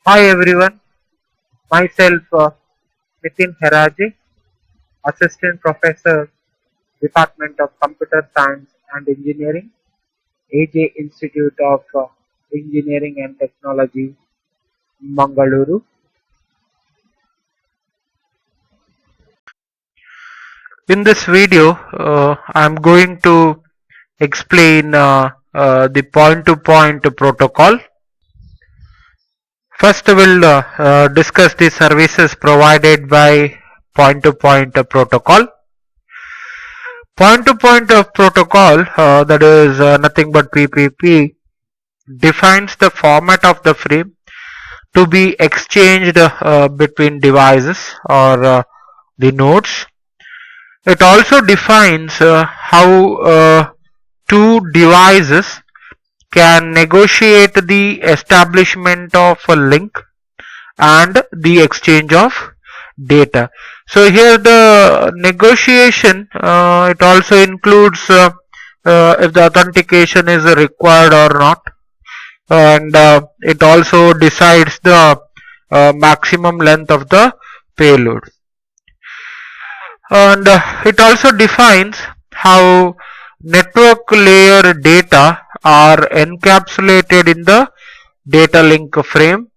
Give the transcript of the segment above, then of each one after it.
Hi everyone, myself Nitin Heraji, Assistant Professor, Department of Computer Science and Engineering, AJ Institute of Engineering and Technology, Mangaluru. In this video, I'm going to explain the point-to-point protocol. First, we'll discuss the services provided by point-to-point protocol. Point-to-point protocol, that is nothing but PPP, defines the format of the frame to be exchanged between devices or the nodes. It also defines how two devices can negotiate the establishment of a link and the exchange of data. So here the negotiation, it also includes if the authentication is required or not, and it also decides the maximum length of the payload, and it also defines how network layer data are encapsulated in the data link frame,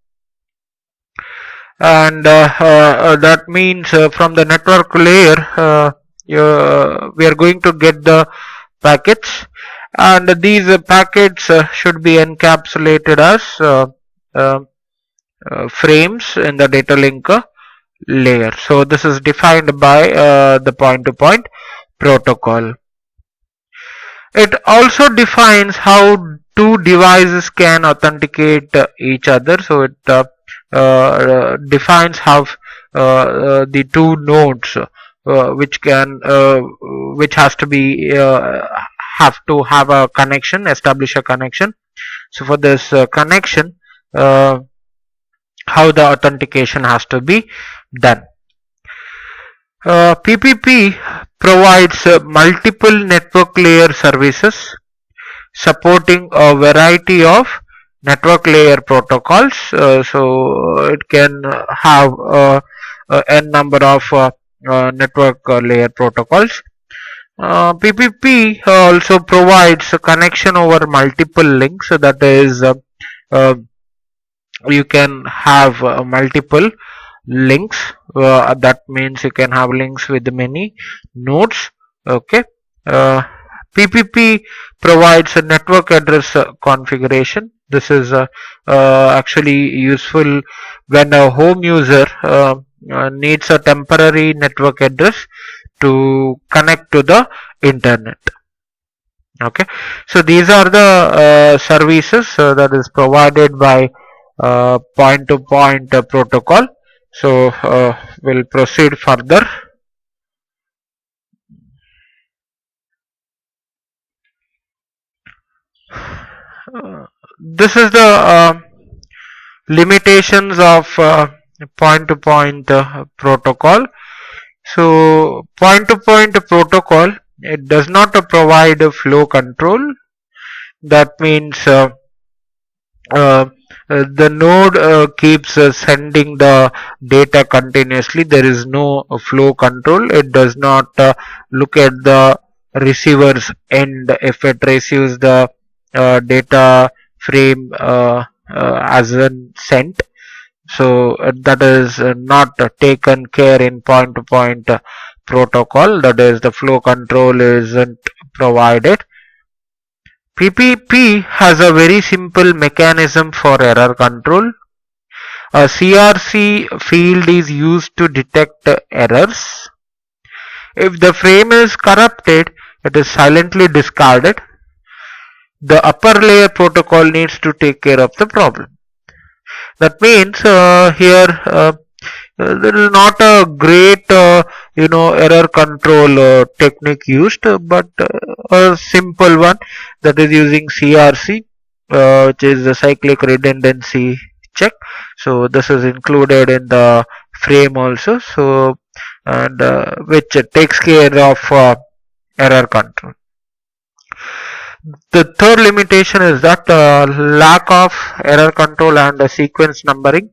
and that means from the network layer we are going to get the packets, and these packets should be encapsulated as uh, frames in the data link layer. So this is defined by the point-to-point protocol. It also defines how two devices can authenticate each other. So it defines how the two nodes which has to be have to have a connection, establish a connection. So for this connection, how the authentication has to be done. PPP provides multiple network layer services supporting a variety of network layer protocols. So it can have n number of network layer protocols. PPP also provides a connection over multiple links. So that is, you can have multiple links. That means you can have links with many nodes. Okay. PPP provides a network address configuration. This is actually useful when a home user needs a temporary network address to connect to the internet. Okay, so these are the services that is provided by point-to-point protocol. So we'll proceed further. This is the limitations of point-to-point protocol. So point-to-point protocol, it does not provide a flow control. That means the node keeps sending the data continuously. There is no flow control. It does not look at the receiver's end if it receives the data frame as an sent. So that is not taken care in point-to-point protocol. That is, the flow control isn't provided. PPP has a very simple mechanism for error control. A CRC field is used to detect errors. If the frame is corrupted, it is silently discarded. The upper layer protocol needs to take care of the problem. That means here there is not a great error control technique used, but a simple one, that is using CRC, which is the cyclic redundancy check. So this is included in the frame also, so, and which takes care of error control. The third limitation is that lack of error control and sequence numbering.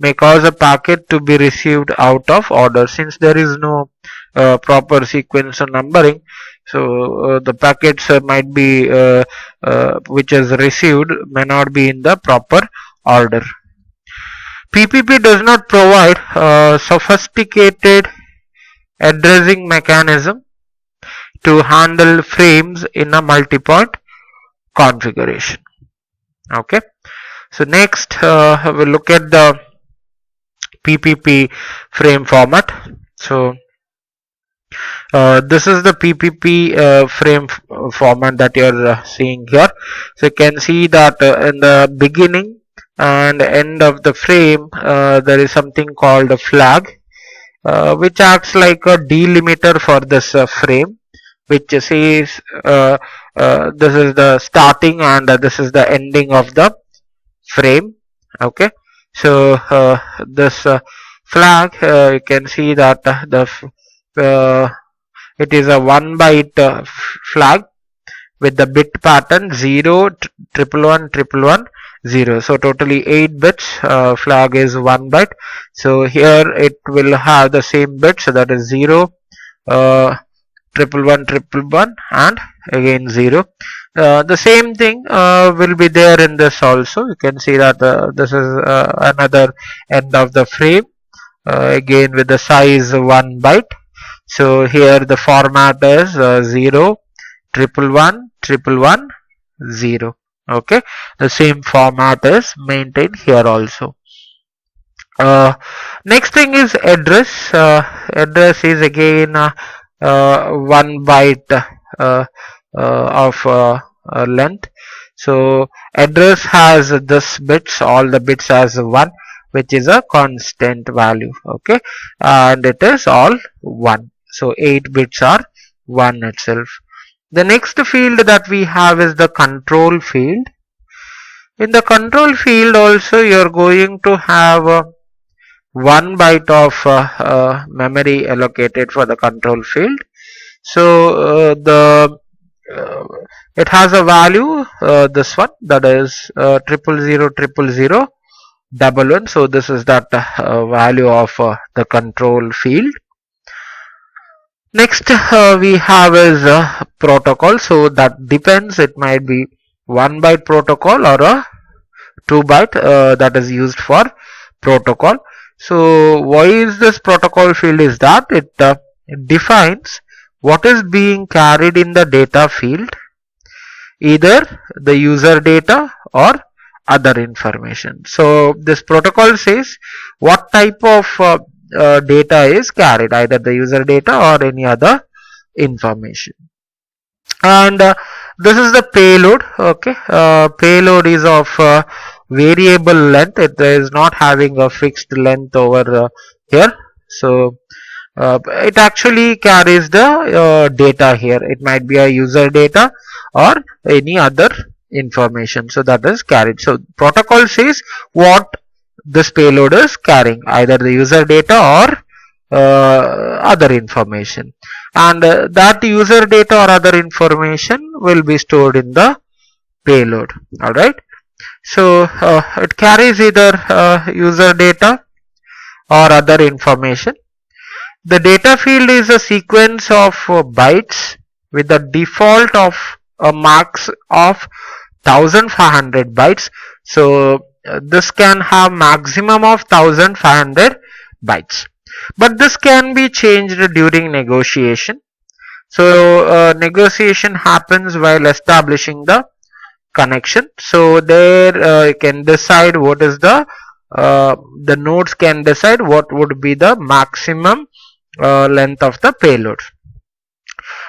may cause a packet to be received out of order. Since there is no proper sequence or numbering, so the packets might be which is received may not be in the proper order. PPP does not provide sophisticated addressing mechanism to handle frames in a multi-point configuration. Okay, so next we'll look at the PPP frame format. So this is the PPP frame format that you are seeing here. So you can see that in the beginning and end of the frame there is something called a flag, which acts like a delimiter for this frame, which says this is the starting and this is the ending of the frame. Okay, so this flag, you can see that it is a 1 byte flag with the bit pattern 0, 111, 111, 0. So totally 8 bits. Flag is 1 byte. So here it will have the same bits, so that is 0, 111, 111, and again 0. The same thing will be there in this also. You can see that this is another end of the frame, again with the size 1 byte. So here the format is 0, 111, 111, 0. Okay, the same format is maintained here also. Next thing is address. Address is again 1 byte of length. So address has this bits, all the bits as 1, which is a constant value. Okay, and it is all 1. So 8 bits are 1 itself. The next field that we have is the control field. In the control field also you are going to have 1 byte of memory allocated for the control field. So it has a value, this one, that is 0000011. So this is that value of the control field. Next we have is a protocol. So that depends, it might be 1 byte protocol or a 2 byte that is used for protocol. So why is this protocol field is that it defines what is being carried in the data field, either the user data or other information. So this protocol says what type of data is carried, either the user data or any other information. And this is the payload. Okay, payload is of variable length. It is not having a fixed length over here. So it actually carries the data here. It might be a user data or any other information. So that is carried. So protocol says what this payload is carrying, either the user data or other information, and that user data or other information will be stored in the payload. Alright, so it carries either user data or other information. The data field is a sequence of bytes with the default of a max of 1500 bytes. So this can have maximum of 1500 bytes, but this can be changed during negotiation. So negotiation happens while establishing the connection. So there you can decide what is the nodes can decide what would be the maximum length of the payload.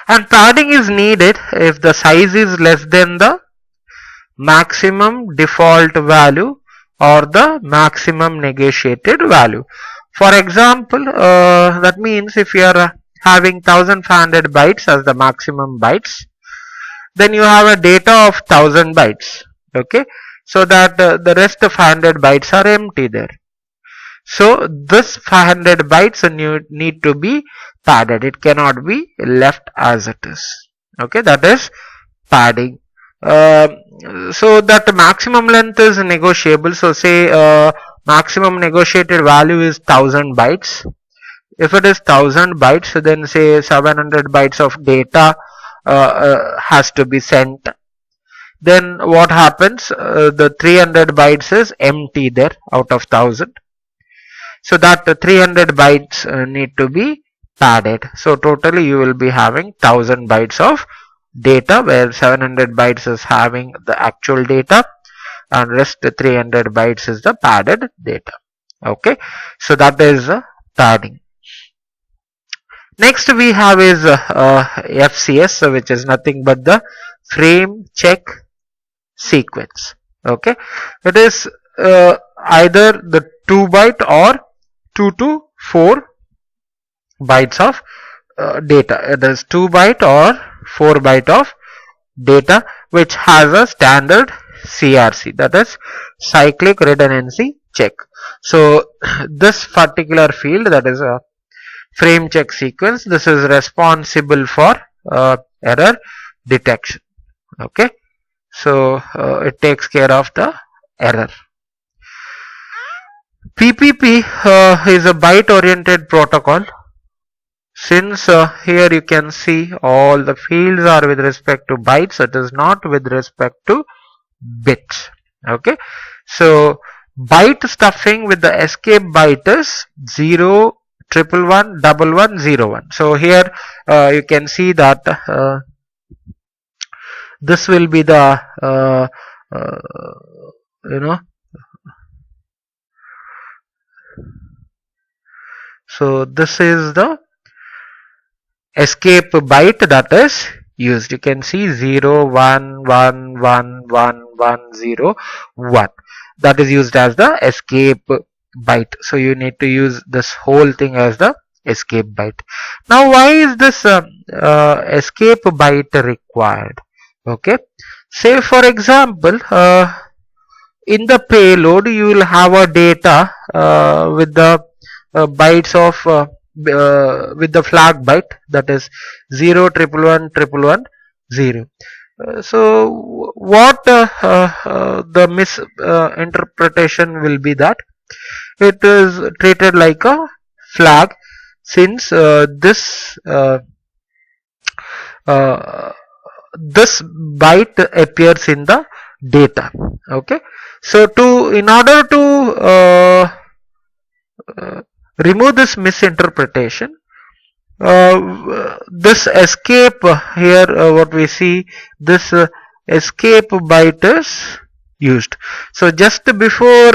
And padding is needed if the size is less than the maximum default value or the maximum negotiated value. For example, that means if you are having 1500 bytes as the maximum bytes, then you have a data of 1000 bytes. Okay, so that the rest of 500 bytes are empty there. So this 500 bytes need to be padded. It cannot be left as it is. Okay, that is padding. So that maximum length is negotiable. So say maximum negotiated value is 1000 bytes. If it is 1000 bytes, then say 700 bytes of data has to be sent. Then what happens? The 300 bytes is empty there out of 1000. So that 300 bytes need to be padded. So totally you will be having 1000 bytes of data, where 700 bytes is having the actual data and rest 300 bytes is the padded data. Okay, so that is padding. Next we have is FCS, which is nothing but the frame check sequence. Okay, it is either the 2 byte or 2 to 4 bytes of data. It is 2 byte or 4 byte of data, which has a standard CRC, that is cyclic redundancy check. So this particular field, that is a frame check sequence, this is responsible for error detection. Okay, so it takes care of the error. PPP is a byte oriented protocol. Since here you can see all the fields are with respect to bytes, it is not with respect to bits. Okay, so byte stuffing with the escape byte is 0, 111, 1101. So here you can see that this will be the so this is the escape byte that is used. You can see 0, 1, 1, 1, 1, 1, 0, 1. That is used as the escape byte. So you need to use this whole thing as the escape byte. Now why is this escape byte required? Okay, say for example in the payload you will have a data with the bytes of with the flag byte, that is 0, 111, 111, 0. So what the misinterpretation will be that it is treated like a flag, since this byte appears in the data. Okay, so in order to remove this misinterpretation, this escape here, what we see, this escape byte is used. So just before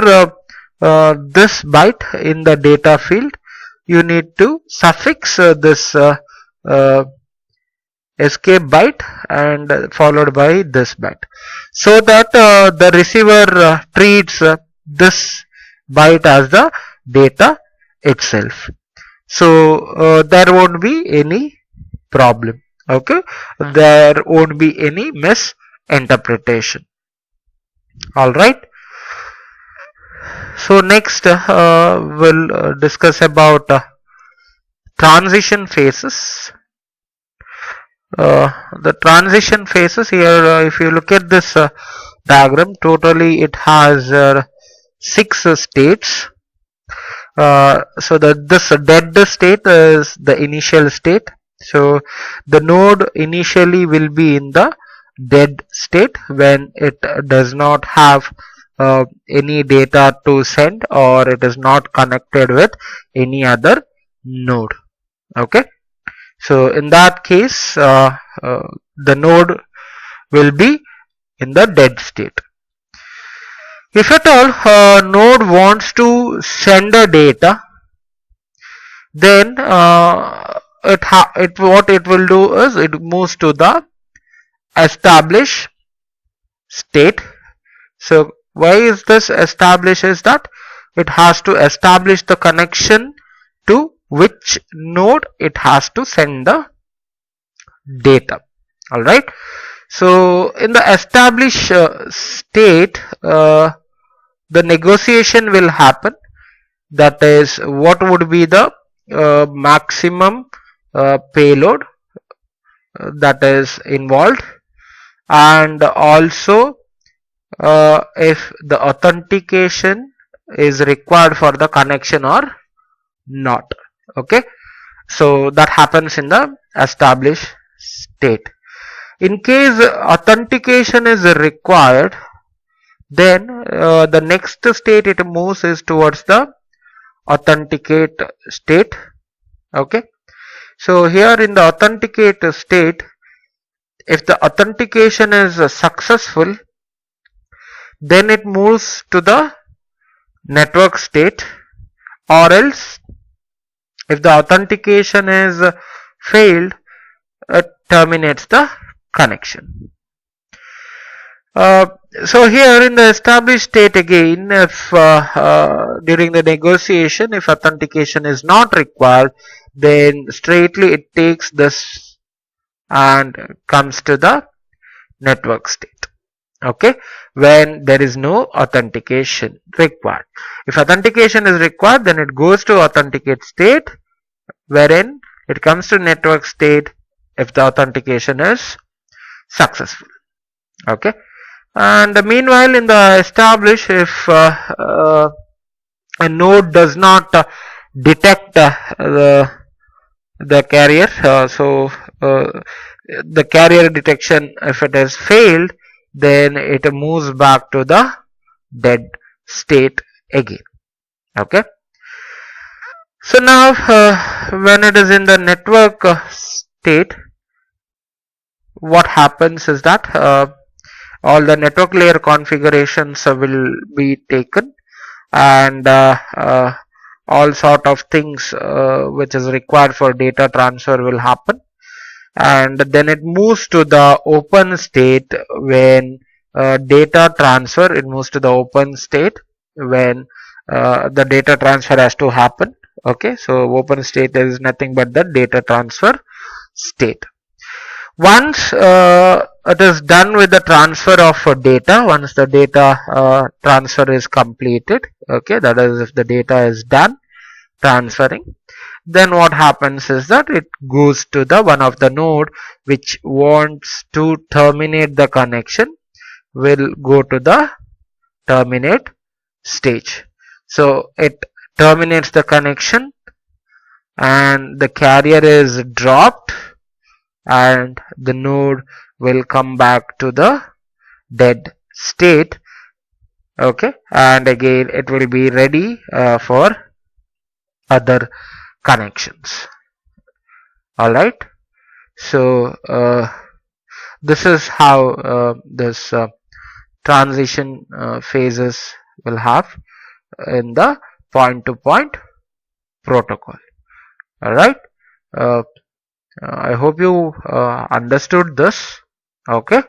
this byte in the data field, you need to suffix this escape byte and followed by this byte, so that the receiver treats this byte as the data itself. So there won't be any problem. Okay, there won't be any misinterpretation. All right. So next we'll discuss about transition phases. The transition phases here, if you look at this diagram, totally it has 6 states. So this dead state is the initial state. So the node initially will be in the dead state when it does not have any data to send, or it is not connected with any other node. Okay, so in that case the node will be in the dead state. If at all node wants to send a data, then what it will do is it moves to the establish state. So why is this establish? Is that it has to establish the connection to which node it has to send the data. All right. So in the establish state, the negotiation will happen. That is, what would be the maximum payload that is involved, and also if the authentication is required for the connection or not. Okay, so that happens in the established state. In case authentication is required, then the next state it moves is towards the authenticate state. Okay, so here in the authenticate state, if the authentication is successful, then it moves to the network state, or else if the authentication is failed, it terminates the connection. So here in the established state again, if during the negotiation, if authentication is not required, then straightly it takes this and comes to the network state. Okay, when there is no authentication required. If authentication is required, then it goes to authenticate state, wherein it comes to network state if the authentication is successful. Okay, and meanwhile in the established, if a node does not detect the carrier, the carrier detection, if it has failed, then it moves back to the dead state again. Okay, so now when it is in the network state, what happens is that all the network layer configurations will be taken, and all sort of things which is required for data transfer will happen, and then it moves to the open state when data transfer, it moves to the open state when the data transfer has to happen. Okay, so open state is nothing but the data transfer state. Once it is done with the transfer of data, once the data transfer is completed, okay, that is if the data is done transferring, then what happens is that it goes to the one of the node which wants to terminate the connection, will go to the terminate stage. So it terminates the connection and the carrier is dropped, and the node will come back to the dead state. Okay, and again it will be ready for other connections. Alright, so this is how this transition phases will have in the point-to-point protocol. Alright, I hope you understood this. Okay,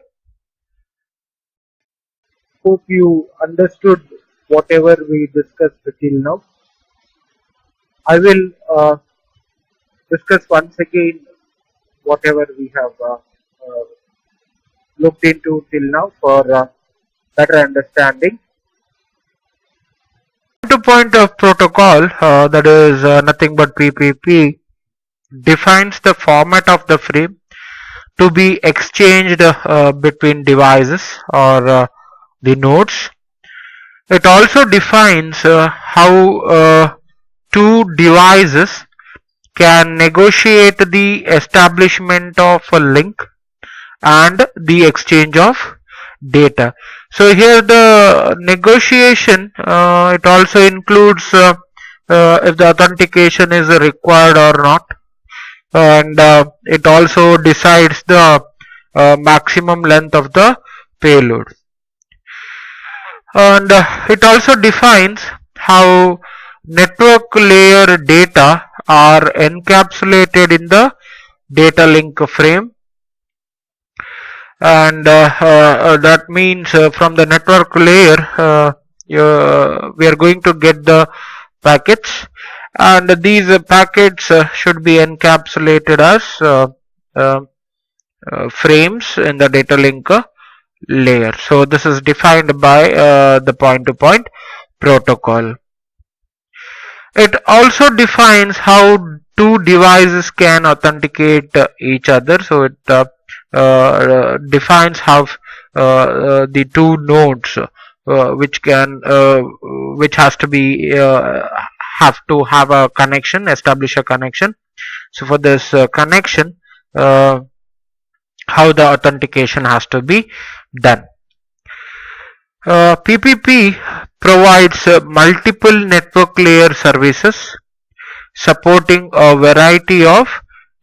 hope you understood whatever we discussed till now. I will discuss once again whatever we have looked into till now for better understanding. Point-to-point of protocol, that is nothing but PPP, defines the format of the frame to be exchanged between devices or the nodes. It also defines how two devices can negotiate the establishment of a link and the exchange of data. So here the negotiation, it also includes if the authentication is required or not, and it also decides the maximum length of the payload, and it also defines how network layer data are encapsulated in the data link frame, and that means from the network layer we are going to get the packets, and these packets should be encapsulated as frames in the data link layer. So this is defined by the point-to-point protocol. It also defines how two devices can authenticate each other. So it defines how the two nodes which has to be have to have a connection, establish a connection. So for this connection, how the authentication has to be done. PPP provides multiple network layer services supporting a variety of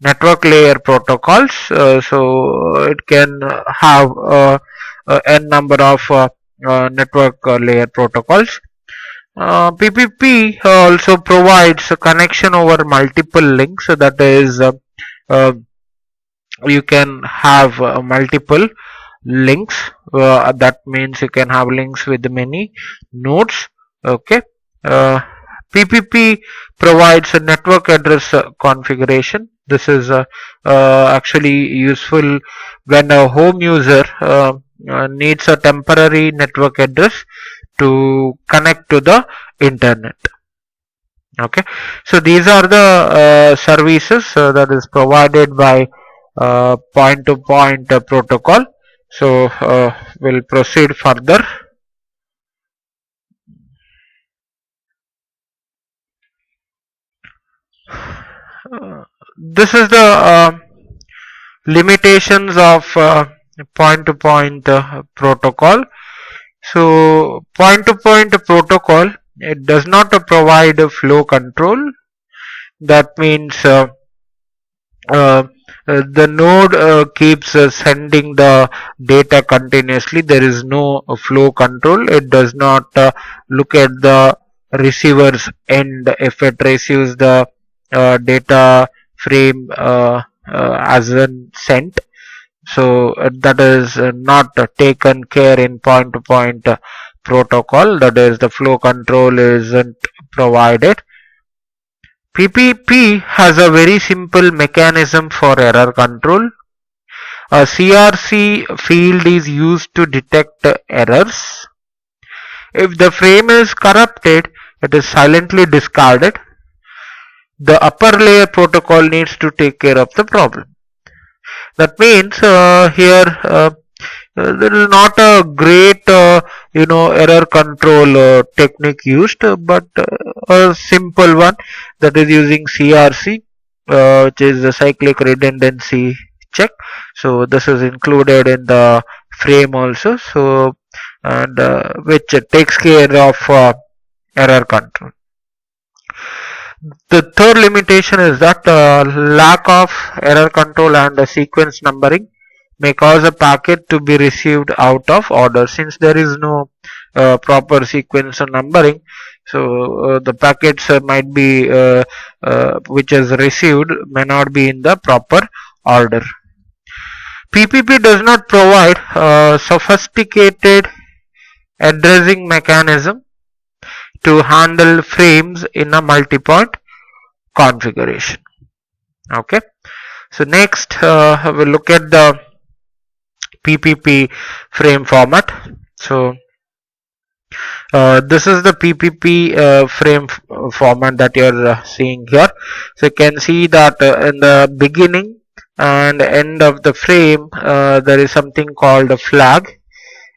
network layer protocols. So it can have n number of network layer protocols. PPP also provides a connection over multiple links. So that is, you can have multiple links. That means you can have links with many nodes. Okay. PPP provides a network address configuration. This is actually useful when a home user needs a temporary network address to connect to the internet. Okay, so these are the services that is provided by point-to-point protocol. So we'll proceed further. This is the limitations of point-to-point protocol. So point-to-point protocol, it does not provide a flow control. That means the node keeps sending the data continuously. There is no flow control. It does not look at the receiver's end if it receives the data frame as when sent. So that is not taken care in point-to-point protocol. That is, the flow control isn't provided. PPP has a very simple mechanism for error control. A CRC field is used to detect errors. If the frame is corrupted, it is silently discarded. The upper layer protocol needs to take care of the problem. That means here there is not a great error control technique used, but a simple one, that is using CRC, which is the cyclic redundancy check. So this is included in the frame also, so and which takes care of error control. The third limitation is that lack of error control and sequence numbering may cause a packet to be received out of order. Since there is no proper sequence numbering, so the packets might be which is received may not be in the proper order. PPP does not provide sophisticated addressing mechanism to handle frames in a multi-point configuration. Okay, so next we'll look at the PPP frame format. So this is the PPP frame format that you're seeing here. So you can see that in the beginning and end of the frame there is something called a flag,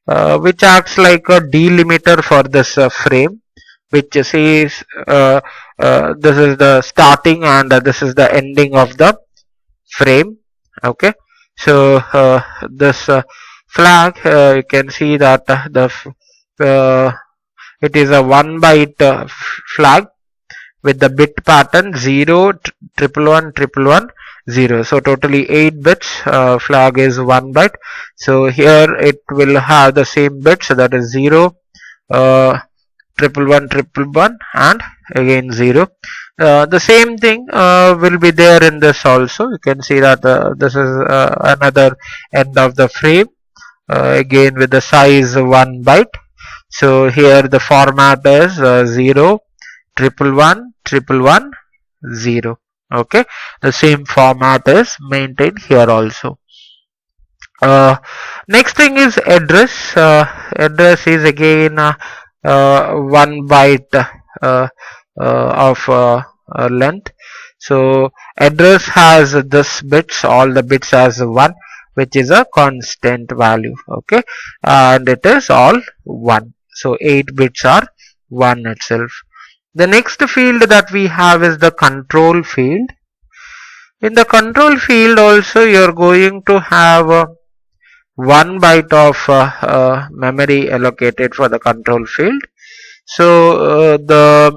which acts like a delimiter for this frame, which says this is the starting and this is the ending of the frame. Okay, so this flag, you can see that it is a 1 byte flag with the bit pattern 0, 111, 111, 0. So totally 8 bits. Flag is 1 byte. So here it will have the same bits, so that is 0, 111, 111, and again 0. The same thing will be there in this also. You can see that this is another end of the frame, again with the size 1 byte. So here the format is 0, 111, 111, 0. Okay, the same format is maintained here also. Next thing is address. Address is again 1 byte of length. So address has this bits, all the bits as 1, which is a constant value. Okay, and it is all 1. So 8 bits are 1 itself. The next field that we have is the control field. In the control field also you are going to have 1 byte of memory allocated for the control field. So uh,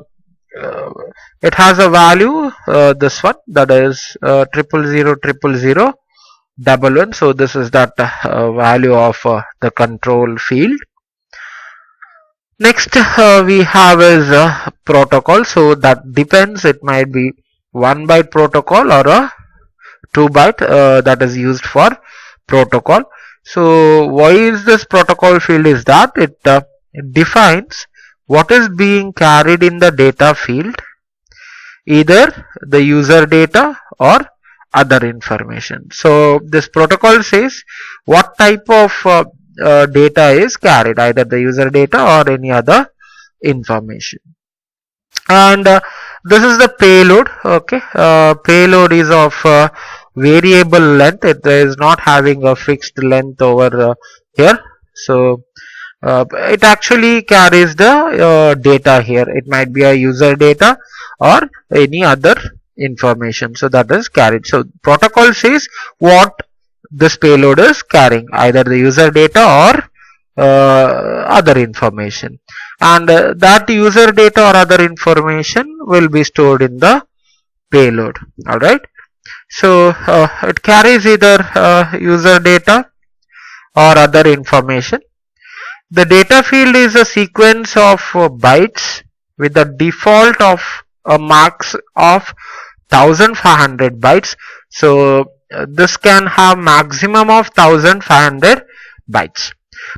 it has a value, this one, that is 0000011. So this is that value of the control field. Next we have is a protocol. So that depends, it might be 1 byte protocol or a 2 byte that is used for protocol. So why is this protocol field is that it defines what is being carried in the data field, either the user data or other information. So this protocol says what type of data is carried, either the user data or any other information. And this is the payload. Okay, payload is of variable length. It is not having a fixed length over here. So it actually carries the data here. It might be a user data or any other information. So that is carried. So protocol says what this payload is carrying, either the user data or other information, and that user data or other information will be stored in the payload. Alright, so it carries either user data or other information. The data field is a sequence of bytes with the default of a max of 1500 bytes. So this can have maximum of 1500 bytes,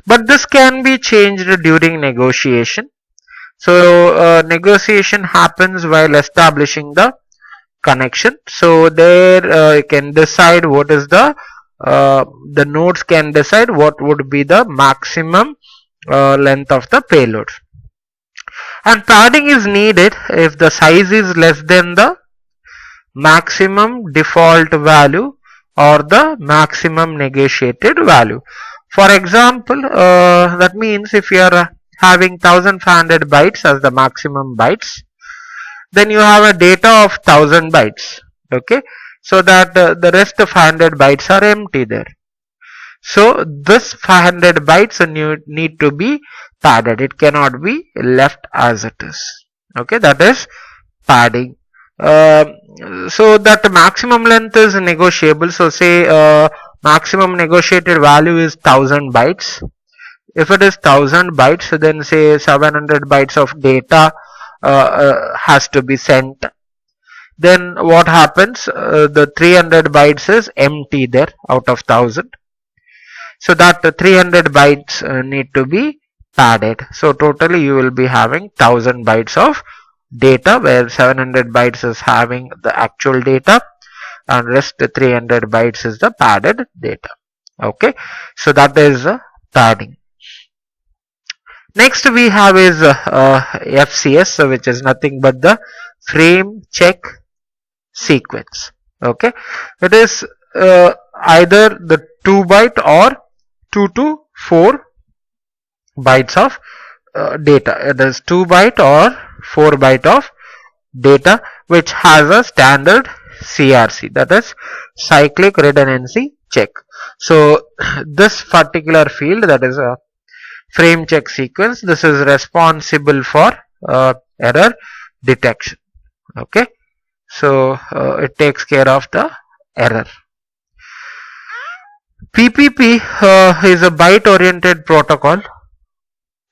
but this can be changed during negotiation. So negotiation happens while establishing the connection. So there you can decide what is the nodes can decide what would be the maximum length of the payload. And padding is needed if the size is less than the maximum default value or the maximum negotiated value. For example, that means if you are having 1500 bytes as the maximum bytes, then you have a data of 1000 bytes. Okay, so that the rest of 500 bytes are empty there. So this 500 bytes need to be padded. It cannot be left as it is. Okay, that is padding. So that maximum length is negotiable. So say maximum negotiated value is 1000 bytes. If it is 1000 bytes, then say 700 bytes of data has to be sent. Then what happens? The 300 bytes is empty there out of 1000. So that 300 bytes need to be padded. So totally you will be having 1000 bytes of data, where 700 bytes is having the actual data and rest 300 bytes is the padded data. Okay, so that is padding. Next we have is FCS, which is nothing but the frame check sequence. Okay, it is either the 2 byte or 2 to 4 bytes of data. It is 2 byte or 4 byte of data, which has a standard CRC, that is cyclic redundancy check. So this particular field, that is a frame check sequence, this is responsible for error detection. Okay, so it takes care of the error. PPP is a byte oriented protocol.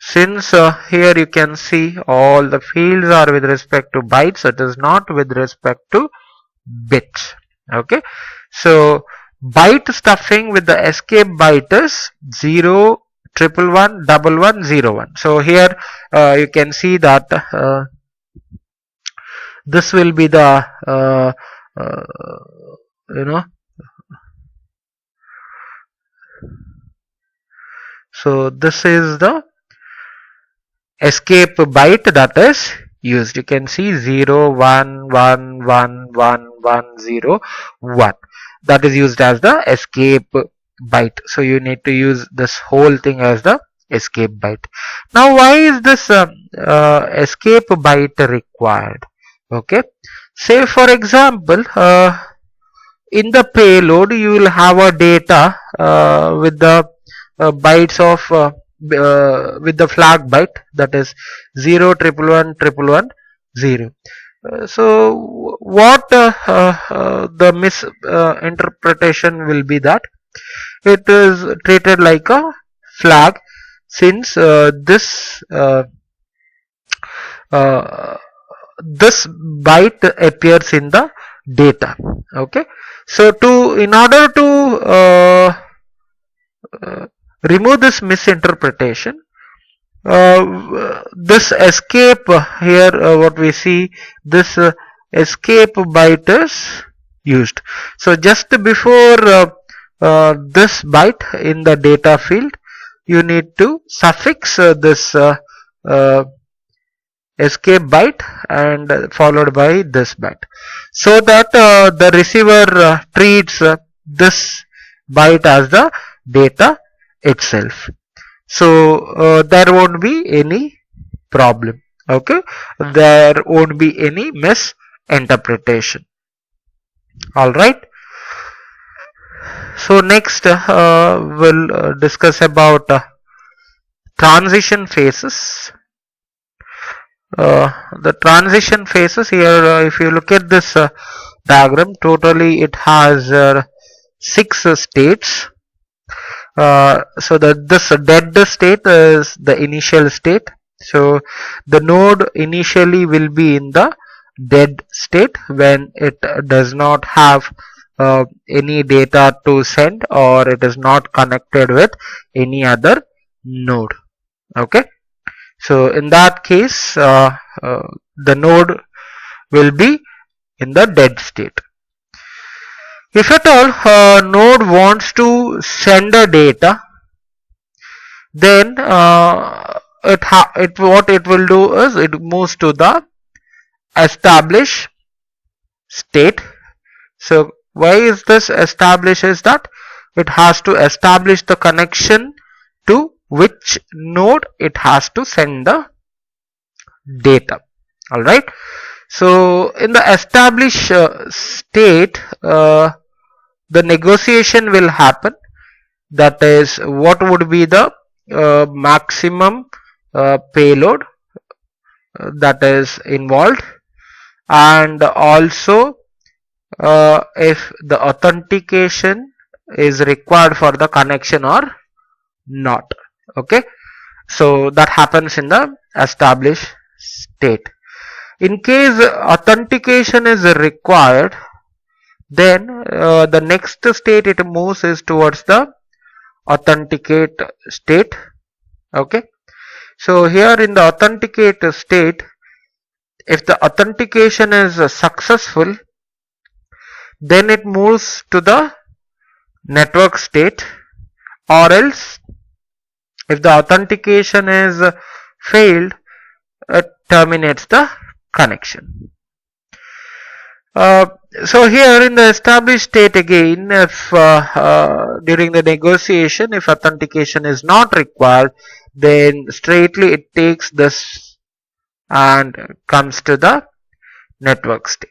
Since here you can see all the fields are with respect to bytes, it is not with respect to bits. Okay, so byte stuffing with the escape byte is 0, 111, 1101. So here you can see that this will be the so this is the escape byte that is used. You can see 0, 1, 1, 1, 1, 1, 0, 1. That is used as the escape byte. So you need to use this whole thing as the escape byte. Now why is this escape byte required? Okay, say for example, in the payload you will have a data with the bytes of with the flag byte, that is 0 111 111 0. So what the misinterpretation will be that it is treated like a flag, since uh, this byte appears in the data. Okay, so in order to remove this misinterpretation, this escape here, what we see, this escape byte is used. So just before this byte in the data field, you need to suffix this escape byte and followed by this byte, so that the receiver treats this byte as the data itself. So there won't be any problem. Okay, there won't be any misinterpretation. All right. So next we'll discuss about transition phases. The transition phases here, if you look at this diagram, totally it has 6 states. So this dead state is the initial state. So the node initially will be in the dead state when it does not have any data to send, or it is not connected with any other node. Okay, so in that case the node will be in the dead state. If at all node wants to send a data, then what it will do is it moves to the establish state. So why is this establish? Is that it has to establish the connection to which node it has to send the data. All right. So in the establish state, the negotiation will happen. That is, what would be the maximum payload that is involved, and also if the authentication is required for the connection or not. Okay, so that happens in the established state. In case authentication is required, then the next state it moves is towards the authenticate state. Okay, so here in the authenticate state, if the authentication is successful, then it moves to the network state, or else if the authentication is failed, it terminates the connection. So here in the established state again, if during the negotiation, if authentication is not required, then straightly it takes this and comes to the network state.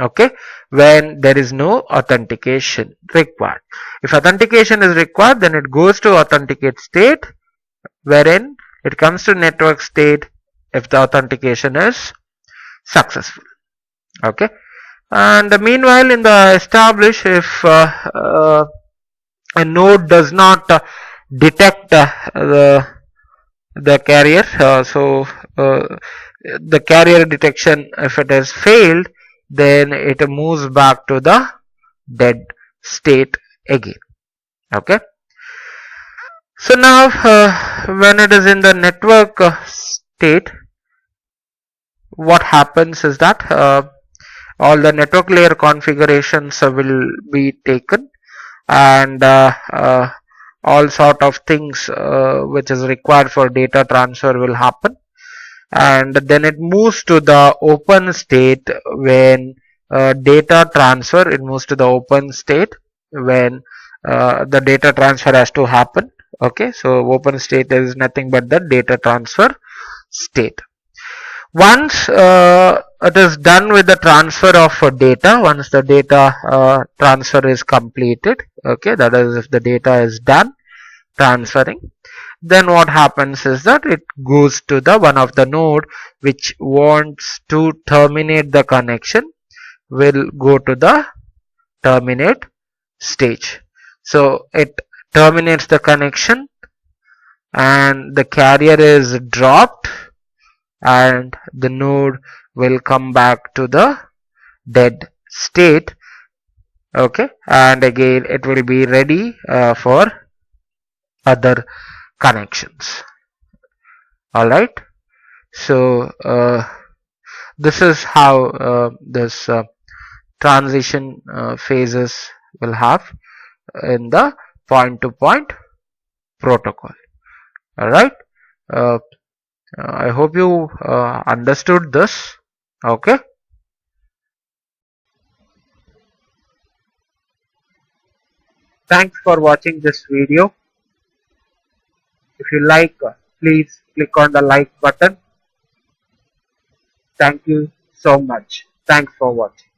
Okay, when there is no authentication required. If authentication is required, then it goes to authenticate state, wherein it comes to network state if the authentication is successful. Okay, and meanwhile in the establish, if a node does not detect the carrier, so the carrier detection, if it has failed, then it moves back to the dead state again. Okay, so now when it is in the network state, what happens is that all the network layer configurations will be taken, and all sort of things which is required for data transfer will happen, and then it moves to the open state when data transfer, it moves to the open state when the data transfer has to happen Okay, so open state is nothing but the data transfer state. Once it is done with the transfer of data, once the data transfer is completed, okay, that is if the data is done transferring, then what happens is that it goes to the one of the node which wants to terminate the connection, will go to the terminate stage. So it terminates the connection and the carrier is dropped and the node will come back to the dead state. Okay, and again it will be ready for other connections. Alright, so this is how this transition phases will have in the point to point protocol. Alright, I hope you understood this. Okay. Thanks for watching this video. If you like, please click on the like button. Thank you so much. Thanks for watching.